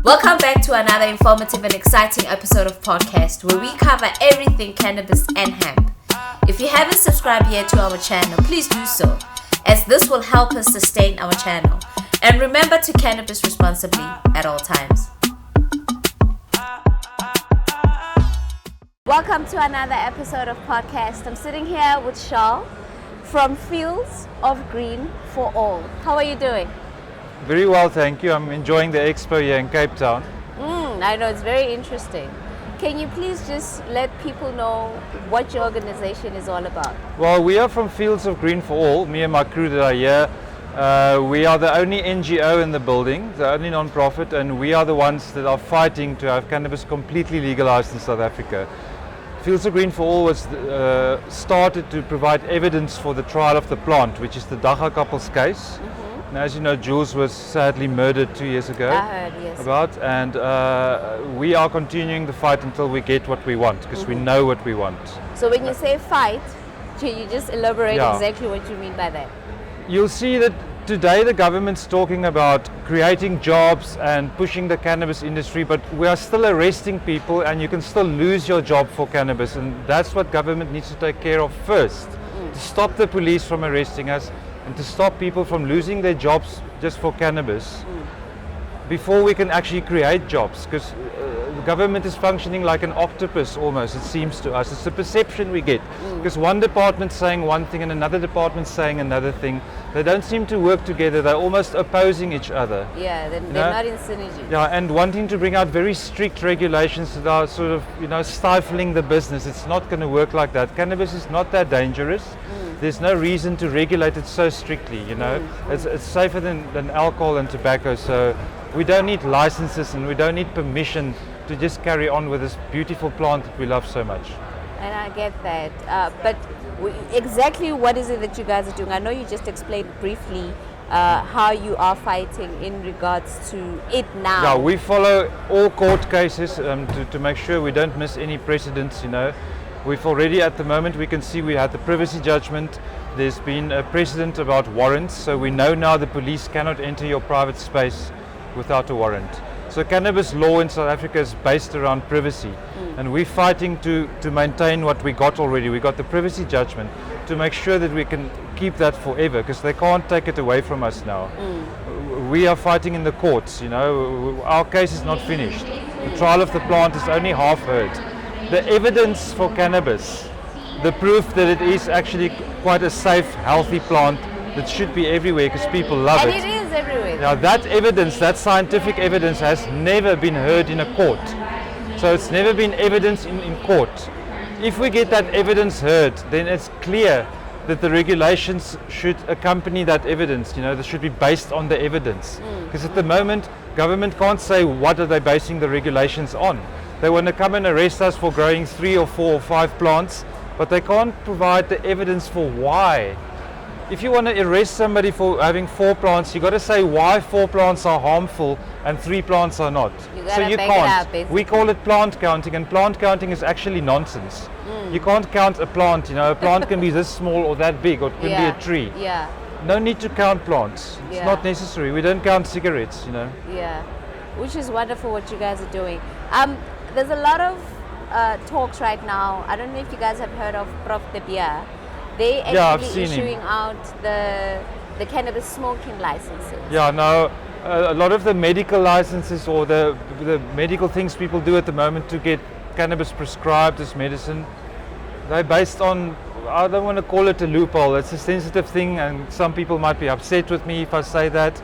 Welcome back to another informative and exciting episode of podcast where we cover everything cannabis and hemp. If you haven't subscribed yet to our channel, please do so, as this will help us sustain our channel. And remember to cannabis responsibly at all times. Welcome to another episode of podcast. I'm sitting here with Charl from Fields of Green for All. How are you doing? Very well, thank you. I'm enjoying the expo here in Cape Town. I know, it's very interesting. Can you please just let people know what your organization is all about? Well, we are from Fields of Green for All, me and my crew that are here. We are the only NGO in the building, the only non-profit, and we are the ones that are fighting to have cannabis completely legalized in South Africa. Fields of Green for All was started to provide evidence for the trial of the plant, which is the Dagga couple's case. And as you know, Jules was sadly murdered 2 years ago. I heard, yes. And we are continuing the fight until we get what we want, because we know what we want. So when you say fight, can you just elaborate Yeah. exactly what you mean by that? You'll see that today the government's talking about creating jobs and pushing the cannabis industry, but we are still arresting people and you can still lose your job for cannabis, and that's what government needs to take care of first, to stop the police from arresting us and to stop people from losing their jobs just for cannabis before we can actually create jobs, because the government is functioning like an octopus almost, it seems to us. It's the perception we get, because one department's saying one thing and another department's saying another thing. They don't seem to work together, they're almost opposing each other. Yeah, they're not in synergy. Yeah, and wanting to bring out very strict regulations that are sort of, stifling the business. It's not going to work like that. Cannabis is not that dangerous. There's no reason to regulate it so strictly, It's safer than alcohol and tobacco, so we don't need licenses and we don't need permission to just carry on with this beautiful plant that we love so much. And I get that. But exactly what is it that you guys are doing? I know you just explained briefly how you are fighting in regards to it now. Yeah, we follow all court cases to make sure we don't miss any precedents, We've already, at the moment, we can see we had the privacy judgment. There's been a precedent about warrants, so we know now the police cannot enter your private space without a warrant. So cannabis law in South Africa is based around privacy, and we're fighting to maintain what we got already. We got the privacy judgment to make sure that we can keep that forever, because they can't take it away from us now. We are fighting in the courts, Our case is not finished. The trial of the plant is only half heard. The evidence for cannabis, the proof that it is actually quite a safe, healthy plant that should be everywhere because people love it. And it is everywhere. Now that evidence, that scientific evidence, has never been heard in a court. So it's never been evidence in court. If we get that evidence heard, then it's clear that the regulations should accompany that evidence. They should be based on the evidence. Because at the moment, government can't say what are they basing the regulations on. They want to come and arrest us for growing 3 or 4 or 5 plants, but they can't provide the evidence for why. If you want to arrest somebody for having 4 plants, you got to say why 4 plants are harmful and 3 plants are not. So you can't. We call it plant counting, and plant counting is actually nonsense. You can't count a plant. A plant can be this small or that big, or it can be a tree. Yeah. No need to count plants. It's not necessary. We don't count cigarettes. Yeah, which is wonderful what you guys are doing. There's a lot of talks right now. I don't know if you guys have heard of Prof. De Beer. They actually issuing out the cannabis smoking licenses. Yeah, no, a lot of the medical licenses or the medical things people do at the moment to get cannabis prescribed as medicine, they're based on, I don't want to call it a loophole, it's a sensitive thing and some people might be upset with me if I say that.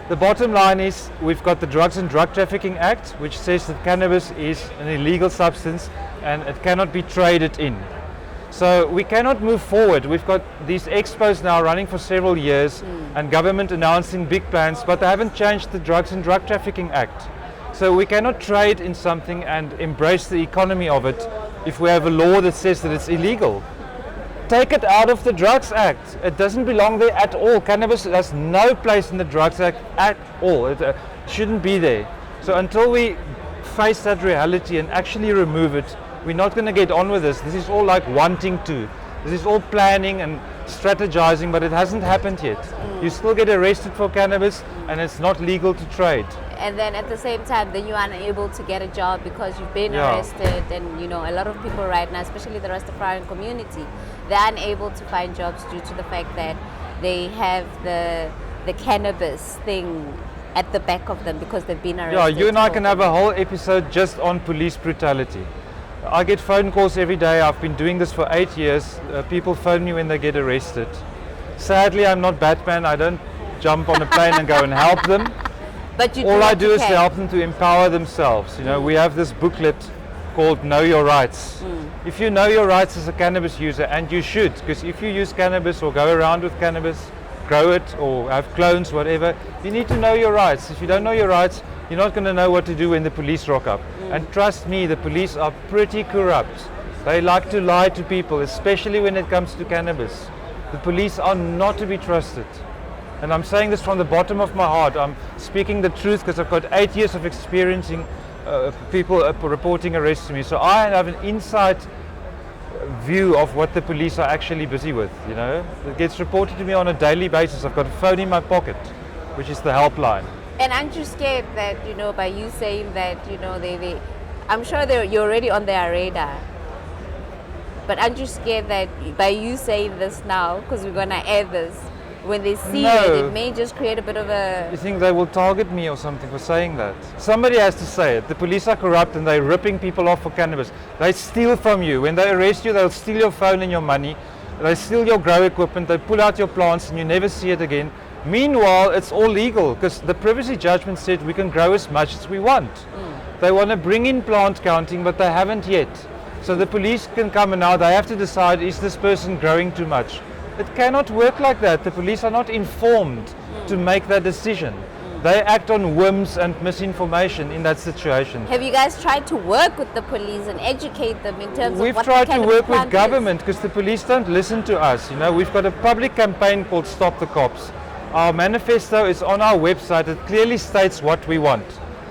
The bottom line is we've got the Drugs and Drug Trafficking Act, which says that cannabis is an illegal substance and it cannot be traded in. So we cannot move forward. We've got these expos now running for several years and government announcing big plans, but they haven't changed the Drugs and Drug Trafficking Act. So we cannot trade in something and embrace the economy of it if we have a law that says that it's illegal. Take it out of the Drugs Act. It doesn't belong there at all. Cannabis has no place in the Drugs Act at all. It shouldn't be there. So until we face that reality and actually remove it, we're not going to get on with this. This is all like wanting to. This is all planning and strategizing, but it hasn't happened yet. You still get arrested for cannabis, and it's not legal to trade. And then at the same time, then you are unable to get a job because you've been arrested. And a lot of people right now, especially the Rastafarian community, they're unable to find jobs due to the fact that they have the cannabis thing at the back of them because they've been arrested. Yeah, you and I can have a whole episode just on police brutality. I get phone calls every day. I've been doing this for 8 years. People phone me when they get arrested. Sadly, I'm not Batman. I don't jump on a plane and go and help them. But all I do is to help them to empower themselves. We have this booklet called Know Your Rights. If you know your rights as a cannabis user, and you should, because if you use cannabis or go around with cannabis, grow it or have clones, whatever, you need to know your rights. If you don't know your rights, you're not going to know what to do when the police rock up. And trust me, the police are pretty corrupt. They like to lie to people, especially when it comes to cannabis. The police are not to be trusted. And I'm saying this from the bottom of my heart. I'm speaking the truth because I've got 8 years of experiencing people reporting arrests to me. So I have an inside view of what the police are actually busy with. It gets reported to me on a daily basis. I've got a phone in my pocket, which is the helpline. And aren't you scared that, by you saying that, they I'm sure you're already on their radar. But aren't you scared that by you saying this now, because we're going to air this, when they see it may just create a bit of a... You think they will target me or something for saying that? Somebody has to say it. The police are corrupt and they're ripping people off for cannabis. They steal from you. When they arrest you, they'll steal your phone and your money. They steal your grow equipment. They pull out your plants and you never see it again. Meanwhile, it's all legal because the privacy judgment said we can grow as much as we want. They want to bring in plant counting, but they haven't yet. So the police can come and now they have to decide, is this person growing too much? It cannot work like that. The police are not informed to make that decision. They act on whims and misinformation in that situation. Have you guys tried to work with the police and educate them in terms of what We've tried to work with government because the police don't listen to us. We've got a public campaign called Stop the Cops. Our manifesto is on our website. It clearly states what we want.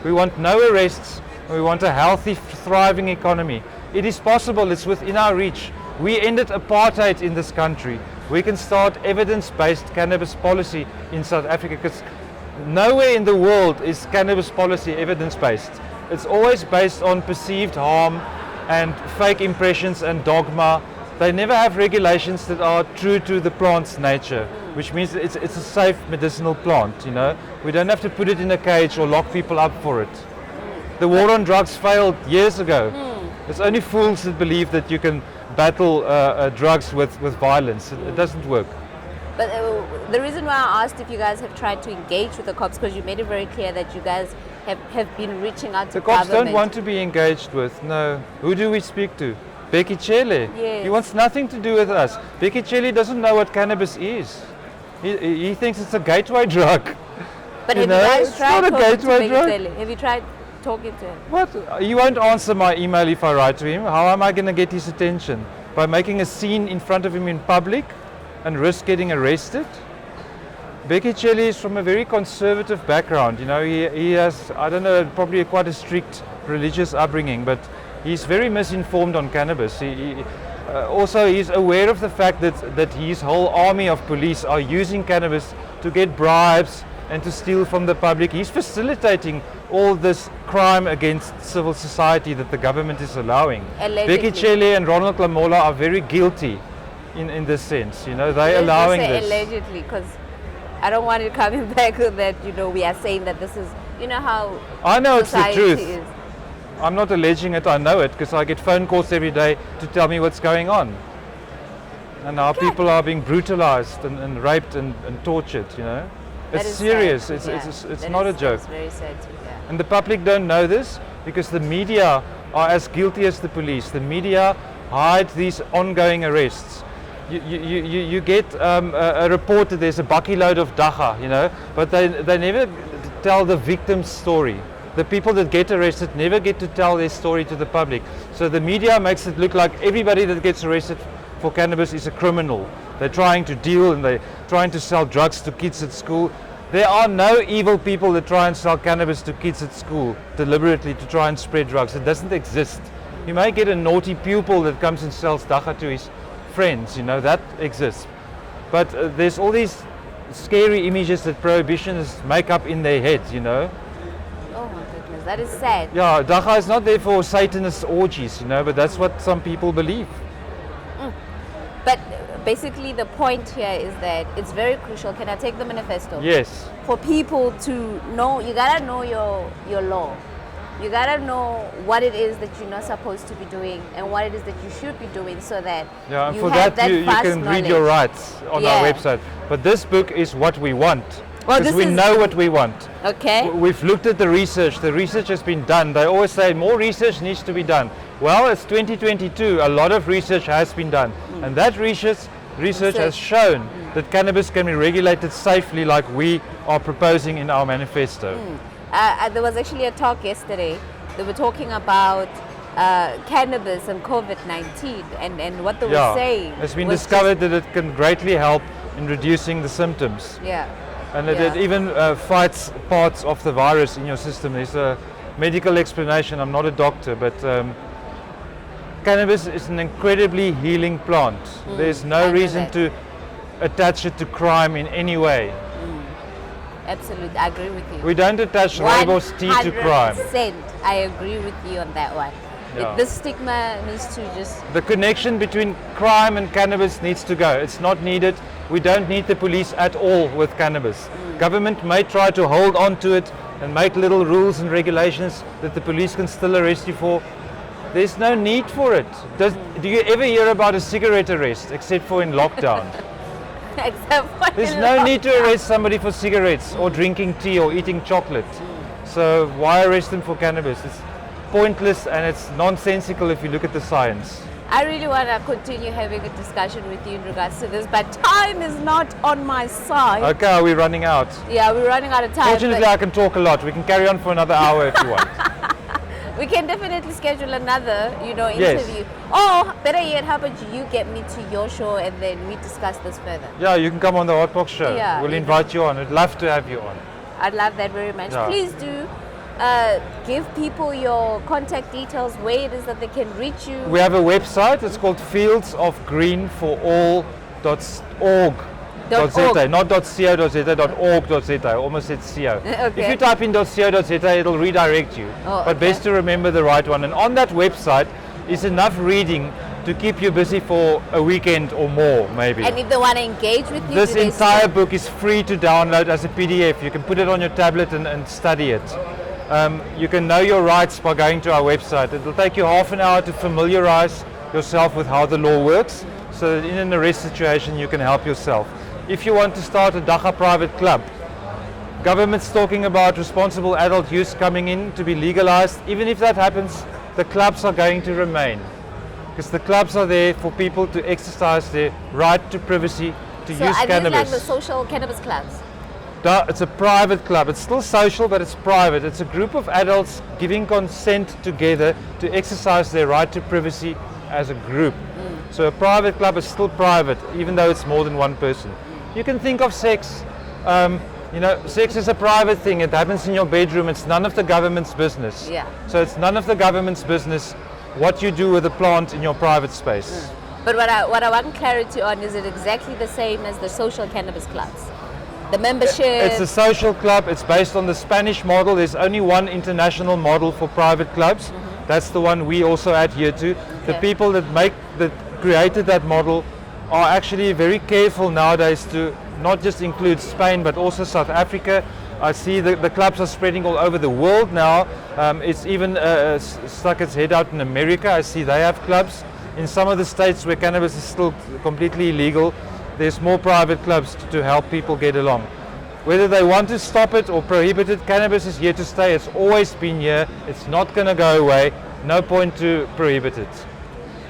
We want no arrests. We want a healthy, thriving economy. It is possible. It's within our reach. We ended apartheid in this country. We can start evidence-based cannabis policy in South Africa because nowhere in the world is cannabis policy evidence-based. It's always based on perceived harm and fake impressions and dogma. They never have regulations that are true to the plant's nature, which means it's a safe medicinal plant. We don't have to put it in a cage or lock people up for it. The war on drugs failed years ago. It's only fools that believe that you can battle drugs with violence. It doesn't work. But the reason why I asked if you guys have tried to engage with the cops, because you made it very clear that you guys have been reaching out to the cops government. don't want to be engaged with. No. Who do we speak to? Becky Chele. Yes. He wants nothing to do with us. Becky Chele doesn't know what cannabis is. He thinks it's a gateway drug. But have you guys it's tried not a talking to gateway drug. Becky Chele? Have you tried talking to him? What? He won't answer my email if I write to him. How am I going to get his attention? By making a scene in front of him in public and risk getting arrested? Becky Chele is from a very conservative background. He has, I don't know, probably quite a strict religious upbringing, but he's very misinformed on cannabis. Also, he's aware of the fact that his whole army of police are using cannabis to get bribes and to steal from the public. He's facilitating all this crime against civil society that the government is allowing. Allegedly. Becky Chele and Ronald Lamola are very guilty in this sense. They're allowing this. Allegedly, because I don't want it coming back that we are saying that this is how I know it's the truth. is. I'm not alleging it. I know it because I get phone calls every day to tell me what's going on. And how people are being brutalized and raped and tortured. It's serious. Sad. It's not a joke. It's very sad to hear. And the public don't know this because the media are as guilty as the police. The media hide these ongoing arrests. You get a report that there's a bucky load of dagga, but they never tell the victim's story. The people that get arrested never get to tell their story to the public. So the media makes it look like everybody that gets arrested for cannabis is a criminal. They're trying to deal and they're trying to sell drugs to kids at school. There are no evil people that try and sell cannabis to kids at school deliberately to try and spread drugs. It doesn't exist. You may get a naughty pupil that comes and sells dagga to his friends, that exists. But there's all these scary images that prohibitionists make up in their heads, you know. Oh my goodness, that is sad. Yeah, dacha is not there for Satanist orgies, you know, but that's what some people believe. But basically the point here is that it's very crucial. Can I take the manifesto? Yes. For people to know, you gotta know your law. You gotta know what it is that you're not supposed to be doing and what it is that you should be doing, so that Yeah, and you for have that you vast can read knowledge. your rights on our website. But this book is what we want. Well, Because this we is- know what we want. Okay. We've looked at the research has been done. They always say more research needs to be done. Well, it's 2022, a lot of research has been done. And that research has shown that cannabis can be regulated safely like we are proposing in our manifesto. There was actually a talk yesterday. They were talking about cannabis and COVID-19 and what they were saying. It's been was discovered that it can greatly help in reducing the symptoms. Yeah. And it even fights parts of the virus in your system. There's a medical explanation. I'm not a doctor, but cannabis is an incredibly healing plant. There's I no know reason that. to attach it to crime in any way. Absolutely, I agree with you. We don't attach rooibos tea to crime. 100%, I agree with you on that one. Yeah. This stigma needs to just... The connection between crime and cannabis needs to go. It's not needed. We don't need the police at all with cannabis. Government may try to hold on to it and make little rules and regulations that the police can still arrest you for. There's no need for it. Do you ever hear about a cigarette arrest except for in lockdown? Except for There's no need to arrest somebody for cigarettes or drinking tea or eating chocolate. So why arrest them for cannabis? It's pointless and it's nonsensical if you look at the science. I really want to continue having a discussion with you in regards to this, but time is not on my side. Okay, are we running out? Yeah, we're running out of time. Fortunately, I can talk a lot. We can carry on for another hour if you want. We can definitely schedule another, Yes. interview. Or better yet, how about you get me to your show and then we discuss this further? Yeah, you can come on the Hot Box show. Yeah, We'll you invite you on. I'd love to have you on. I'd love that very much. Yeah. Please do give people your contact details, where it is that they can reach you. We have a website. It's called fieldsofgreenforall.org. .org. Not .co.za, .org.za. I almost said CO. Okay. If you type in .co.za, it'll redirect you. Oh, but okay. best to remember the right one. And on that website is enough reading to keep you busy for a weekend or more, maybe. And if they want to engage with you, This do they entire still- book is free to download as a PDF. You can put it on your tablet and study it. You can know your rights by going to our website. It will take you half an hour to familiarize yourself with how the law works, so that in an arrest situation you can help yourself. If you want to start a dacha private club, government's talking about responsible adult use coming in to be legalized. Even if that happens, the clubs are going to remain, because the clubs are there for people to exercise their right to privacy, to So use are these cannabis. like the social cannabis clubs? It's a private club. It's still social, but it's private. It's a group of adults giving consent together to exercise their right to privacy as a group. So a private club is still private, even though it's more than one person. You can think of sex. Sex is a private thing. It happens in your bedroom. It's none of the government's business. Yeah. So it's none of the government's business what you do with a plant in your private space. But what I want clarity on, is it exactly the same as the social cannabis clubs? The membership? It's a social club. It's based on the Spanish model. There's only one international model for private clubs. That's the one we also adhere to. The Okay. people that created that model are actually very careful nowadays to not just include Spain but also South Africa. I see the clubs are spreading all over the world now. It's even stuck its head out in America. I see they have clubs. In some of the states where cannabis is still completely illegal, there's more private clubs to help people get along. Whether they want to stop it or prohibit it, cannabis is here to stay. It's always been here. It's not going to go away. No point to prohibit it.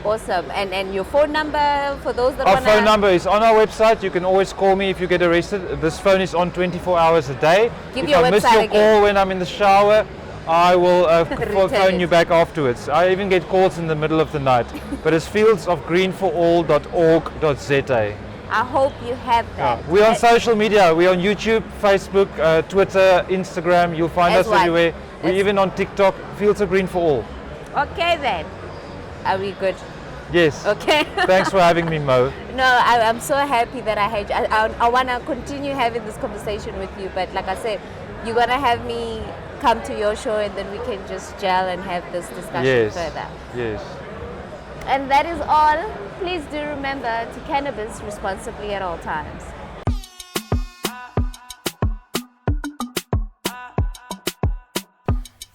Awesome. And your phone number for those that Our want phone number is on our website. You can always call me if you get arrested. This phone is on 24 hours a day. Give if your I miss website your again. call when I'm in the shower, I will Return phone it. you back afterwards. I even get calls in the middle of the night. But it's fieldsofgreenforall.org.za. I hope you have that. We're on social media. We're on YouTube, Facebook, Twitter, Instagram. You'll find As us what? everywhere. We're As- even on TikTok. Fields of Green for All. Okay then. Are we good? Yes. Okay. Thanks for having me, Mo. No, I'm so happy that I had you. I want to continue having this conversation with you, but like I said, you're going to have me come to your show and then we can just gel and have this discussion further. Yes. And that is all. Please do remember to cannabis responsibly at all times.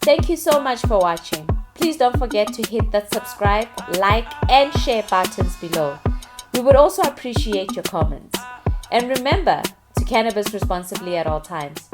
Thank you so much for watching. Please don't forget to hit that subscribe, like, and share buttons below. We would also appreciate your comments. And remember to cannabis responsibly at all times.